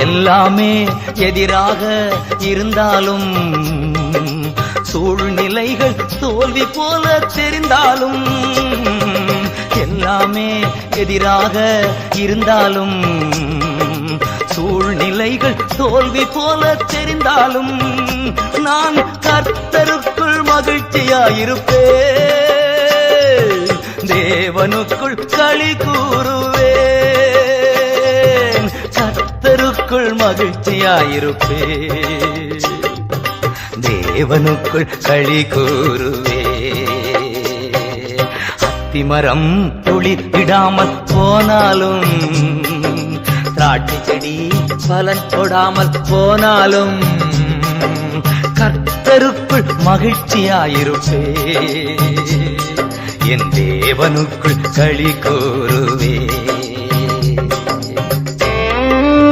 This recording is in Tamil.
எல்லாமே எதிராக இருந்தாலும் சூழ்நிலைகள் தோல்வி போல தெரிந்தாலும் எல்லாமே எதிராக இருந்தாலும் சூழ்நிலைகள் தோல்வி போல தெரிந்தாலும் நான் கர்த்தருக்குள் மகிழ்ச்சியாயிருப்பேன் தேவனுக்குள் களி கூறுவேன் கர்த்தருக்குள் மகிழ்ச்சியாயிருப்பேன் தேவனுக்குள் களி கூறுவேன் அத்திமரம் துளிர் விடாமல் போனாலும் திராட்சை செடி பலன் கொடாமல் போனாலும் கர்த்தருக்குள் மகிழ்ச்சியாயிருப்பேன் என் தேவனுக்குள் களி கூறுவேன்